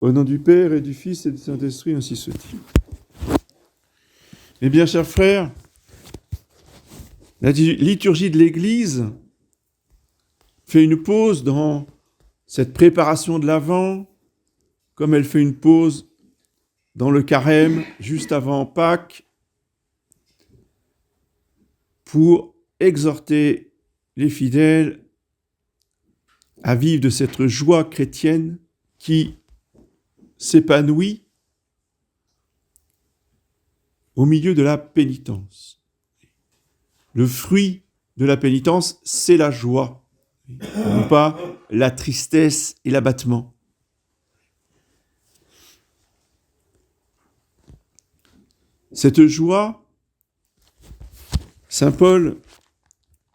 Au nom du Père et du Fils et du Saint-Esprit, ainsi soit-il. Eh bien, chers frères, la liturgie de l'Église fait une pause dans cette préparation de l'Avent, comme elle fait une pause dans le carême, juste avant Pâques, pour exhorter les fidèles à vivre de cette joie chrétienne qui s'épanouit au milieu de la pénitence. Le fruit de la pénitence, c'est la joie, non pas la tristesse et l'abattement. Cette joie, saint Paul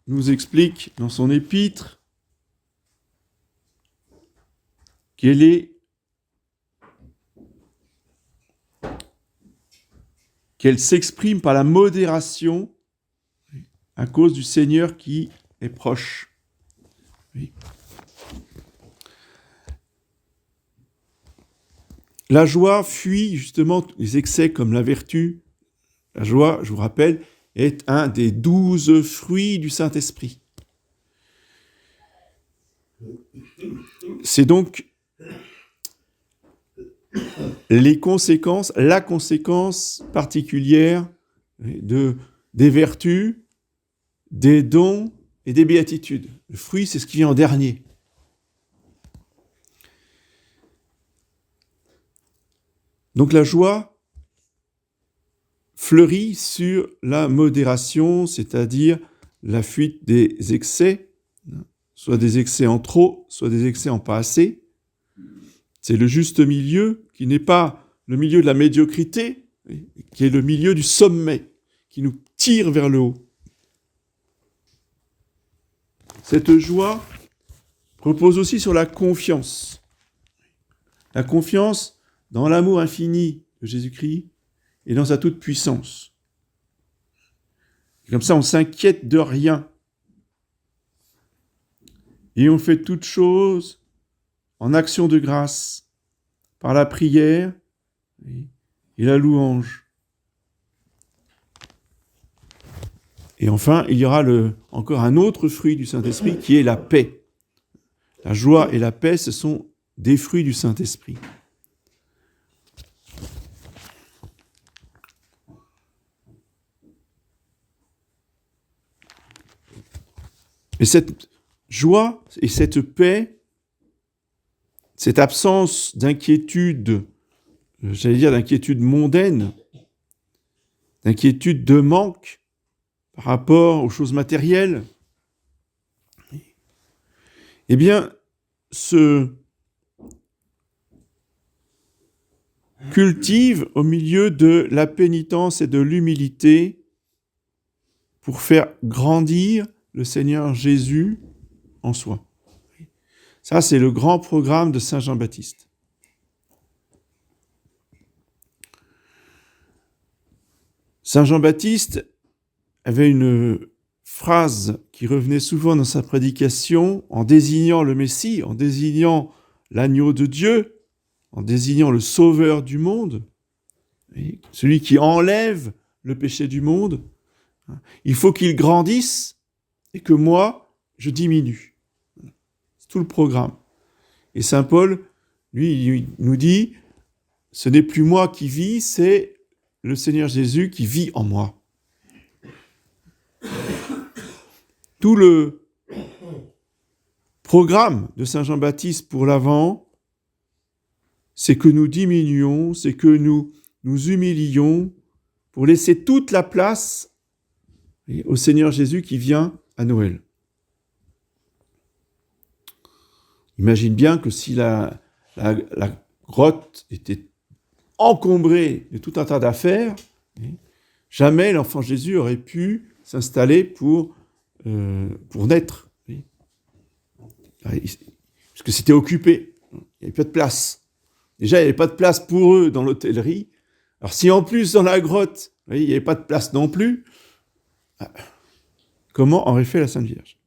nous explique dans son épître qu'elle s'exprime par la modération à cause du Seigneur qui est proche. Oui. La joie fuit justement les excès comme la vertu. La joie, je vous rappelle, est un des 12 fruits du Saint-Esprit. C'est donc la conséquence particulière des vertus, des dons et des béatitudes. Le fruit, c'est ce qui vient en dernier. Donc la joie fleurit sur la modération, c'est-à-dire la fuite des excès, soit des excès en trop, soit des excès en pas assez. C'est le juste milieu qui n'est pas le milieu de la médiocrité, qui est le milieu du sommet, qui nous tire vers le haut. Cette joie repose aussi sur la confiance. La confiance dans l'amour infini de Jésus-Christ et dans sa toute-puissance. Et comme ça, on s'inquiète de rien. Et on fait toutes choses en action de grâce, par la prière et la louange. Et enfin, il y aura encore un autre fruit du Saint-Esprit qui est la paix. La joie et la paix, ce sont des fruits du Saint-Esprit. Et cette joie et cette paix, cette absence d'inquiétude, d'inquiétude mondaine, d'inquiétude de manque par rapport aux choses matérielles, eh bien, se cultive au milieu de la pénitence et de l'humilité pour faire grandir le Seigneur Jésus en soi. Ça, c'est le grand programme de Saint Jean-Baptiste. Saint Jean-Baptiste avait une phrase qui revenait souvent dans sa prédication en désignant le Messie, en désignant l'agneau de Dieu, en désignant le sauveur du monde, celui qui enlève le péché du monde. Il faut qu'il grandisse et que moi, je diminue. C'est tout le programme. Et saint Paul, lui, il nous dit, ce n'est plus moi qui vis, c'est le Seigneur Jésus qui vit en moi. Tout le programme de Saint Jean-Baptiste pour l'Avent, c'est que nous diminuions, c'est que nous nous humilions pour laisser toute la place au Seigneur Jésus qui vient à Noël. Imagine bien que si la grotte était encombrée de tout un tas d'affaires, jamais l'enfant Jésus aurait pu s'installer pour naître. Parce que c'était occupé. Il n'y avait pas de place. Déjà, il n'y avait pas de place pour eux dans l'hôtellerie. Alors si en plus dans la grotte, il n'y avait pas de place non plus, comment aurait fait la Sainte Vierge ?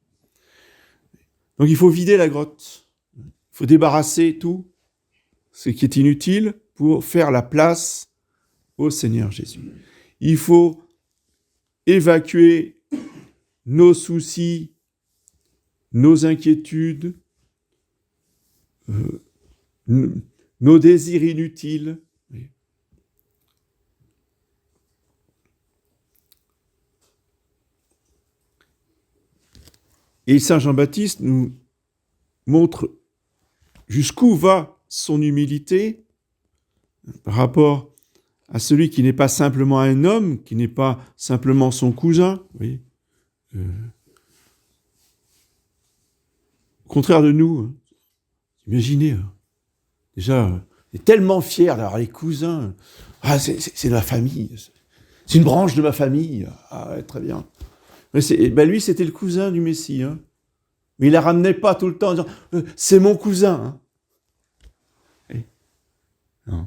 Donc il faut vider la grotte. Il faut débarrasser tout ce qui est inutile pour faire la place au Seigneur Jésus. Il faut évacuer nos soucis, nos inquiétudes, nos désirs inutiles. Et Saint Jean-Baptiste nous montre jusqu'où va son humilité par rapport à celui qui n'est pas simplement un homme, qui n'est pas simplement son cousin. Vous voyez, au contraire de nous, imaginez, déjà, il est tellement fier d'avoir les cousins. Ah, c'est de ma famille, c'est une branche de ma famille. Ah, ouais, très bien. Mais lui, c'était le cousin du Messie. Hein. Mais il ne la ramenait pas tout le temps en disant « c'est mon cousin hein. ». Non.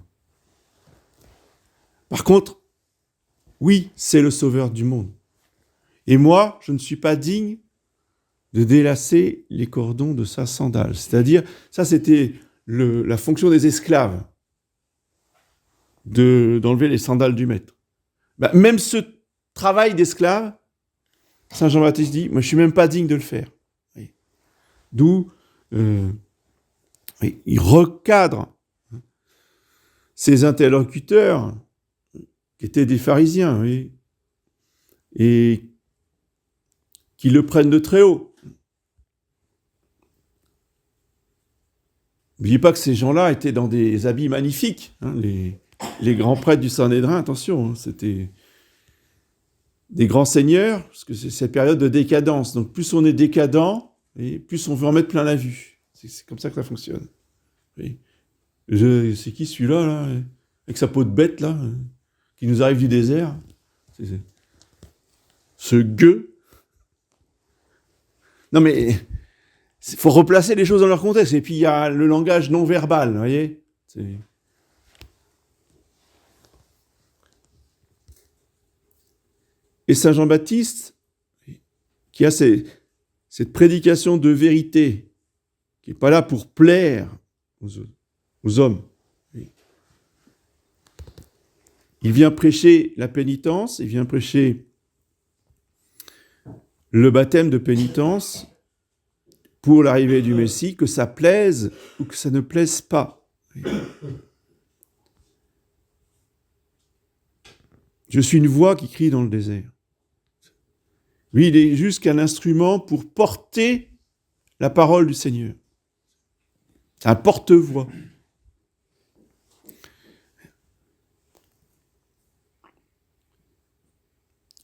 Par contre, oui, c'est le sauveur du monde. Et moi, je ne suis pas digne de délacer les cordons de sa sandale. C'est-à-dire, ça c'était la fonction des esclaves, d'enlever les sandales du maître. Même ce travail d'esclave, Saint Jean-Baptiste dit, moi je ne suis même pas digne de le faire. D'où il recadre ses interlocuteurs qui étaient des pharisiens, oui, et qui le prennent de très haut. N'oubliez pas que ces gens-là étaient dans des habits magnifiques. Hein, les grands prêtres du Sanhédrin, attention, hein, c'était des grands seigneurs, parce que c'est cette période de décadence. Donc plus on est décadent, et plus on veut en mettre plein la vue. C'est comme ça que ça fonctionne. Oui. C'est qui celui-là, là, avec sa peau de bête, là, qui nous arrive du désert? Ce gueux. Non mais, il faut replacer les choses dans leur contexte. Et puis il y a le langage non verbal, vous voyez. Et Saint Jean-Baptiste, qui a cette prédication de vérité, qui n'est pas là pour plaire aux hommes. Il vient prêcher la pénitence, il vient prêcher le baptême de pénitence pour l'arrivée du Messie, que ça plaise ou que ça ne plaise pas. Je suis une voix qui crie dans le désert. Lui, il est juste qu'un instrument pour porter la parole du Seigneur. C'est un porte-voix.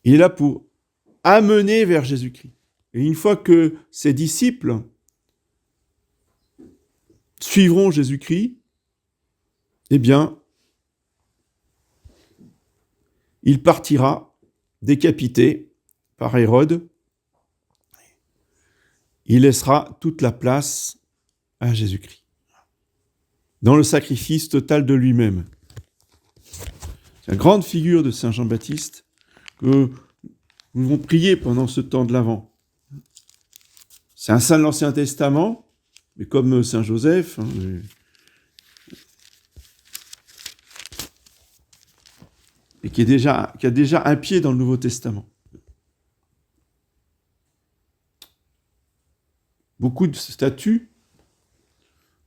Il est là pour amener vers Jésus-Christ. Et une fois que ses disciples suivront Jésus-Christ, eh bien, il partira décapité par Hérode. Il laissera toute la place à Jésus-Christ, dans le sacrifice total de lui-même. C'est la grande figure de Saint Jean-Baptiste que nous devons prier pendant ce temps de l'Avent. C'est un saint de l'Ancien Testament, mais comme Saint Joseph, et qui a déjà un pied dans le Nouveau Testament. Beaucoup de statues,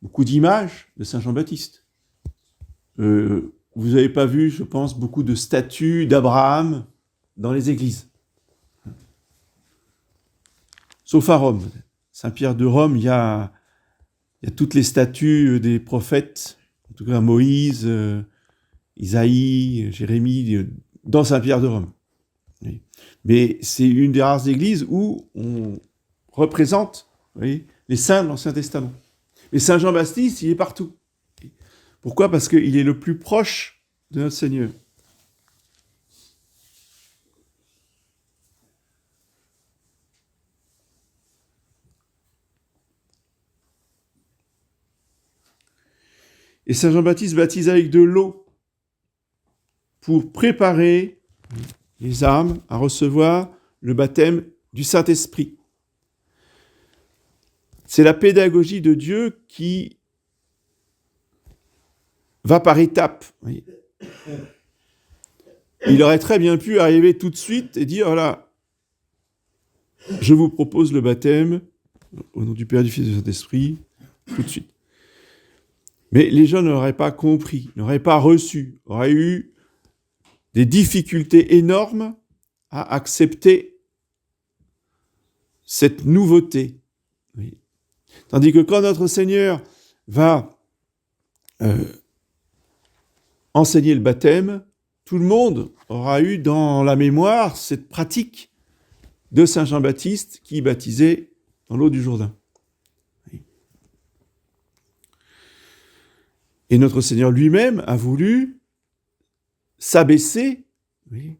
beaucoup d'images de Saint Jean-Baptiste. Vous n'avez pas vu, je pense, beaucoup de statues d'Abraham dans les églises. Sauf à Rome. Saint-Pierre de Rome, il y a toutes les statues des prophètes, en tout cas Moïse, Isaïe, Jérémie, dans Saint-Pierre de Rome. Mais c'est une des rares églises où on représente, vous voyez, les saints de l'Ancien Testament. Mais Saint Jean-Baptiste, il est partout. Pourquoi ? Parce qu'il est le plus proche de notre Seigneur. Et Saint Jean-Baptiste baptise avec de l'eau pour préparer les âmes à recevoir le baptême du Saint-Esprit. C'est la pédagogie de Dieu qui va par étapes. Oui. Il aurait très bien pu arriver tout de suite et dire, voilà, je vous propose le baptême, au nom du Père, du Fils et du Saint-Esprit, tout de suite. Mais les gens n'auraient pas compris, n'auraient pas reçu, auraient eu des difficultés énormes à accepter cette nouveauté. Oui. Tandis que quand notre Seigneur va enseigner le baptême, tout le monde aura eu dans la mémoire cette pratique de Saint Jean-Baptiste qui baptisait dans l'eau du Jourdain. Oui. Et notre Seigneur lui-même a voulu s'abaisser, oui,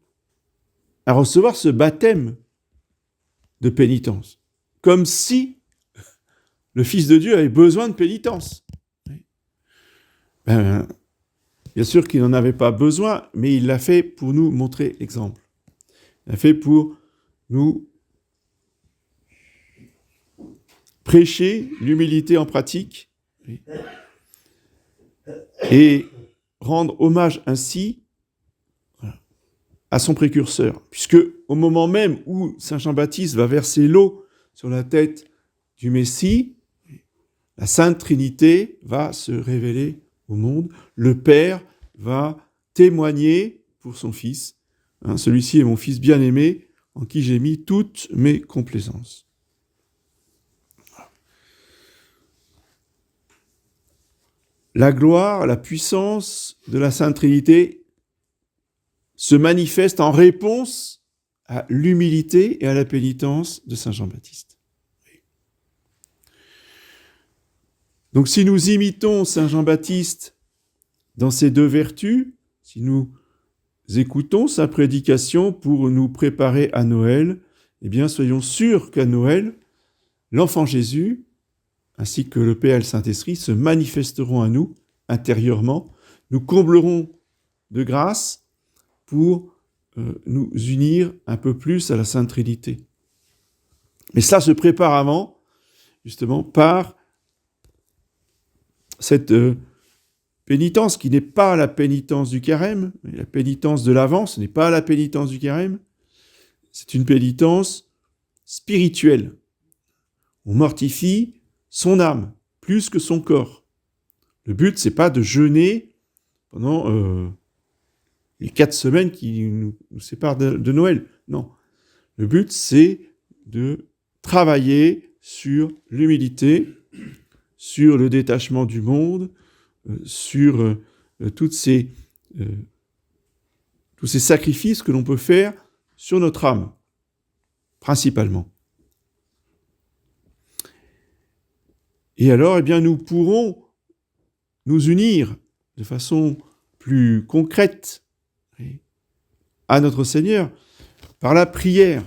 à recevoir ce baptême de pénitence, comme si le Fils de Dieu avait besoin de pénitence. Oui. Bien sûr qu'il n'en avait pas besoin, mais il l'a fait pour nous montrer l'exemple. Il l'a fait pour nous prêcher l'humilité en pratique, oui, et rendre hommage ainsi à son précurseur. Puisque au moment même où Saint Jean-Baptiste va verser l'eau sur la tête du Messie, la Sainte Trinité va se révéler au monde. Le Père va témoigner pour son Fils. Celui-ci est mon Fils bien-aimé, en qui j'ai mis toutes mes complaisances. La gloire, la puissance de la Sainte Trinité se manifeste en réponse à l'humilité et à la pénitence de Saint Jean-Baptiste. Donc si nous imitons Saint Jean-Baptiste dans ces deux vertus, si nous écoutons sa prédication pour nous préparer à Noël, eh bien soyons sûrs qu'à Noël, l'enfant Jésus, ainsi que le Père et le Saint-Esprit, se manifesteront à nous intérieurement, nous combleront de grâce pour nous unir un peu plus à la Sainte Trinité. Mais cela se prépare avant, justement, par cette pénitence qui n'est pas la pénitence du carême, mais la pénitence de l'Avent, ce n'est pas la pénitence du carême, c'est une pénitence spirituelle. On mortifie son âme plus que son corps. Le but, c'est pas de jeûner pendant les 4 semaines qui nous séparent de Noël. Non. Le but, c'est de travailler sur l'humilité, sur le détachement du monde, sur tous ces sacrifices que l'on peut faire sur notre âme, principalement. Et alors, eh bien, nous pourrons nous unir de façon plus concrète à notre Seigneur par la prière.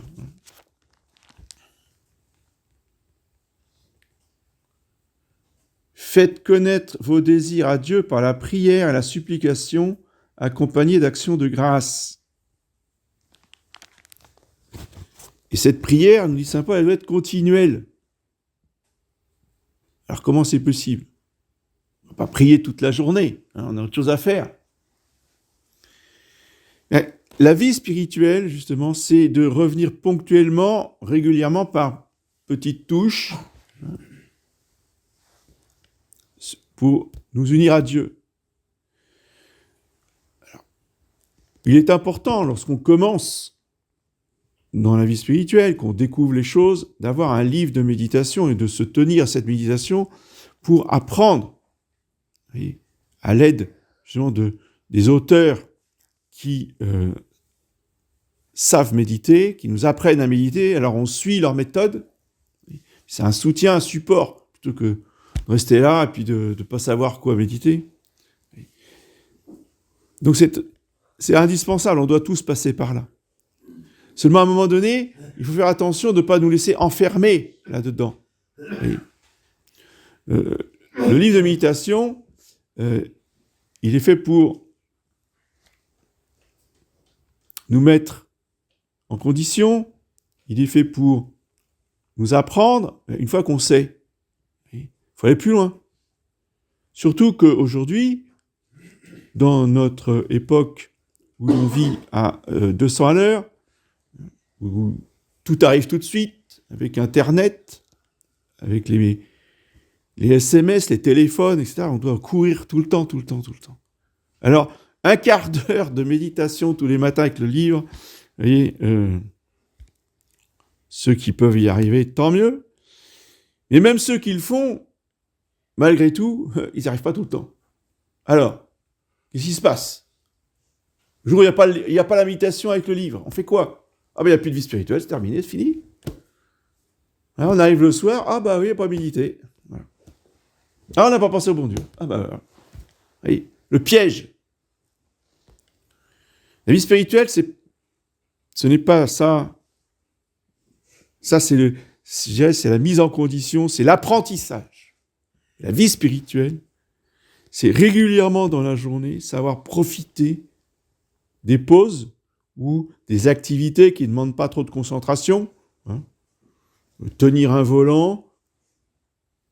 Faites connaître vos désirs à Dieu par la prière et la supplication, accompagnée d'actions de grâce. Et cette prière, nous dit saint Paul, elle doit être continuelle. Alors comment c'est possible ? On ne va pas prier toute la journée, on a autre chose à faire. Mais la vie spirituelle, justement, c'est de revenir ponctuellement, régulièrement, par petites touches, pour nous unir à Dieu. Alors, il est important, lorsqu'on commence dans la vie spirituelle, qu'on découvre les choses, d'avoir un livre de méditation et de se tenir à cette méditation pour apprendre, oui, à l'aide justement des auteurs qui savent méditer, qui nous apprennent à méditer, alors on suit leur méthode. C'est un soutien, un support, plutôt que de rester là et puis de ne pas savoir quoi méditer. Donc c'est indispensable, on doit tous passer par là. Seulement à un moment donné, il faut faire attention de ne pas nous laisser enfermer là-dedans. Le livre de méditation, il est fait pour nous mettre en condition, il est fait pour nous apprendre, une fois qu'on sait. Il faut aller plus loin. Surtout qu'aujourd'hui, dans notre époque où on vit à 200 à l'heure, où tout arrive tout de suite, avec Internet, avec les SMS, les téléphones, etc., on doit courir tout le temps. Alors, un quart d'heure de méditation tous les matins avec le livre, vous voyez, ceux qui peuvent y arriver, tant mieux. Mais même ceux qui le font, malgré tout, ils n'y arrivent pas tout le temps. Alors, qu'est-ce qui se passe? Le jour où il n'y a pas la méditation avec le livre, on fait quoi? Ah ben il n'y a plus de vie spirituelle, c'est terminé, c'est fini. Alors, on arrive le soir, ah bah oui, il n'y a pas médité. Voilà. Ah, on n'a pas pensé au bon Dieu. Ah bah voilà. Voyez, le piège. La vie spirituelle, ce n'est pas ça. Ça, je dirais, c'est la mise en condition, c'est l'apprentissage. La vie spirituelle, c'est régulièrement dans la journée savoir profiter des pauses ou des activités qui ne demandent pas trop de concentration. Hein. Tenir un volant,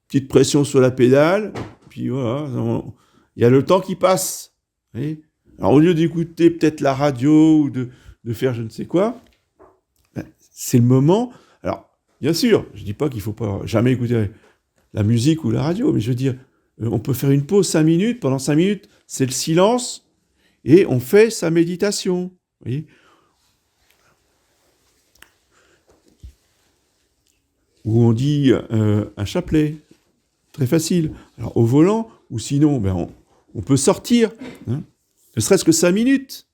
petite pression sur la pédale, puis voilà, il y a le temps qui passe. Voyez. Alors au lieu d'écouter peut-être la radio ou de faire je ne sais quoi, c'est le moment. Alors, bien sûr, je ne dis pas qu'il ne faut pas jamais écouter la musique ou la radio, mais je veux dire, on peut faire une pause 5 minutes. Pendant 5 minutes, c'est le silence et on fait sa méditation. Vous voyez. Ou on dit un chapelet, très facile. Alors au volant, ou sinon, on peut sortir, hein, ne serait-ce que 5 minutes.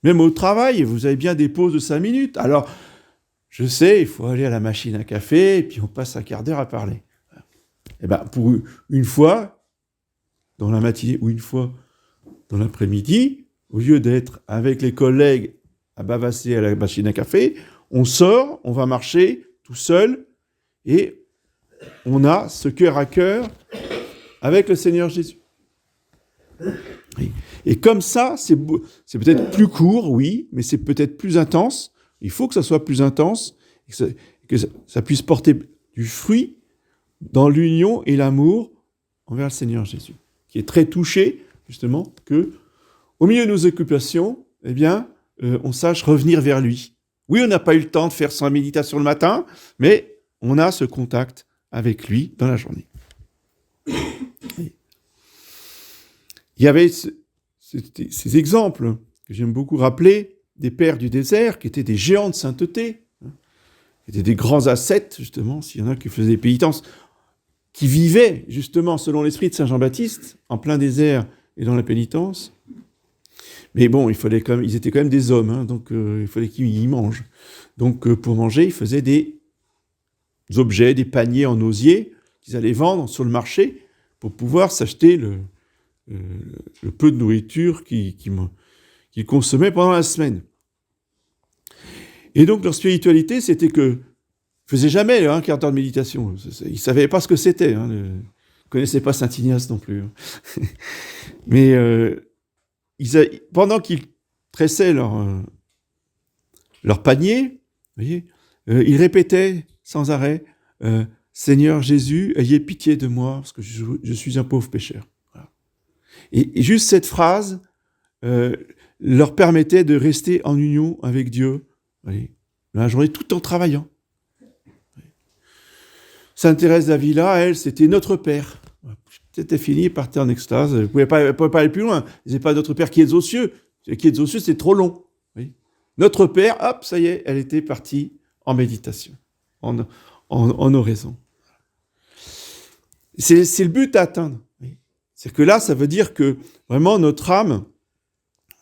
Même au travail, vous avez bien des pauses de 5 minutes. Alors, je sais, il faut aller à la machine à café, et puis on passe un quart d'heure à parler. Et pour une fois, dans la matinée, ou une fois dans l'après-midi, au lieu d'être avec les collègues à bavasser à la machine à café, on sort, on va marcher tout seul, et on a ce cœur à cœur avec le Seigneur Jésus. Et comme ça, c'est peut-être plus court, oui, mais c'est peut-être plus intense. Il faut que ça soit plus intense, et que ça puisse porter du fruit dans l'union et l'amour envers le Seigneur Jésus, qui est très touché, justement, que au milieu de nos occupations, on sache revenir vers lui. Oui, on n'a pas eu le temps de faire sa méditation le matin, mais on a ce contact avec lui dans la journée. Il y avait ces exemples que j'aime beaucoup rappeler des pères du désert qui étaient des géants de sainteté, qui étaient des grands ascètes, justement, s'il y en a qui faisaient des pénitences, qui vivaient, justement, selon l'esprit de Saint Jean-Baptiste, en plein désert et dans la pénitence. Mais bon, ils étaient quand même des hommes, hein, donc il fallait qu'ils mangent. Donc pour manger, ils faisaient des objets, des paniers en osier qu'ils allaient vendre sur le marché pour pouvoir s'acheter le peu de nourriture qu'ils consommaient pendant la semaine. Et donc leur spiritualité, c'était que ils faisaient jamais un quart d'heure de méditation. Ils ne savaient pas ce que c'était. Ils ne connaissaient pas Saint Ignace non plus. Mais pendant qu'ils tressaient leur panier, vous voyez, ils répétaient sans arrêt « Seigneur Jésus, ayez pitié de moi, parce que je suis un pauvre pécheur. » Voilà. Et juste cette phrase leur permettait de rester en union avec Dieu, vous voyez, la journée, tout en travaillant. Sainte Thérèse d'Avila, elle, c'était notre Père. C'était fini, partait en extase. Vous ne pouvez pas aller plus loin. Ce n'est pas notre Père qui est aux cieux. Qui est aux cieux, c'est trop long. Oui. Notre Père, hop, ça y est, elle était partie en méditation, en oraison. C'est le but à atteindre. Oui. C'est que là, ça veut dire que vraiment notre âme,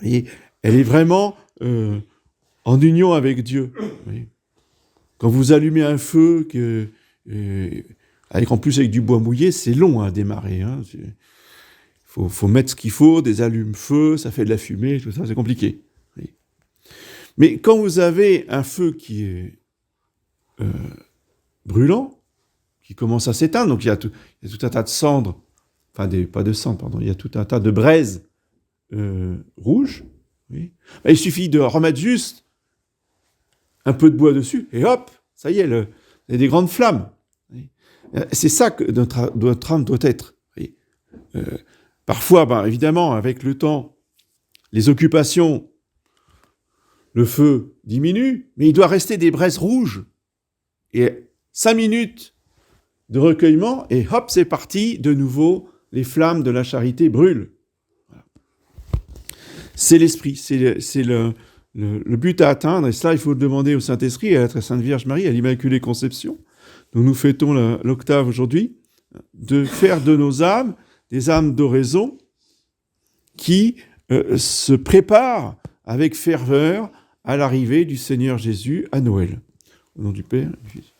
elle est vraiment en union avec Dieu. Oui. Quand vous allumez un feu, en plus avec du bois mouillé, c'est long à démarrer. Il faut mettre ce qu'il faut, des allumes-feu, ça fait de la fumée, tout ça, c'est compliqué. Oui. Mais quand vous avez un feu qui est brûlant, qui commence à s'éteindre, donc il y a tout un tas de cendres, pas de cendres, pardon, il y a tout un tas de braises rouges, oui. Il suffit de remettre juste un peu de bois dessus, et hop, ça y est, il y a des grandes flammes. Oui. C'est ça que notre âme doit être. Oui. Parfois, évidemment, avec le temps, les occupations, le feu diminue, mais il doit rester des braises rouges. Et 5 minutes de recueillement, et hop, c'est parti, de nouveau, les flammes de la charité brûlent. Voilà. C'est l'esprit, c'est le but à atteindre, et cela, il faut le demander au Saint-Esprit et à la très Sainte Vierge Marie, à l'Immaculée Conception, dont nous fêtons l'octave aujourd'hui, de faire de nos âmes des âmes d'oraison qui se préparent avec ferveur à l'arrivée du Seigneur Jésus à Noël. Au nom du Père et du Fils.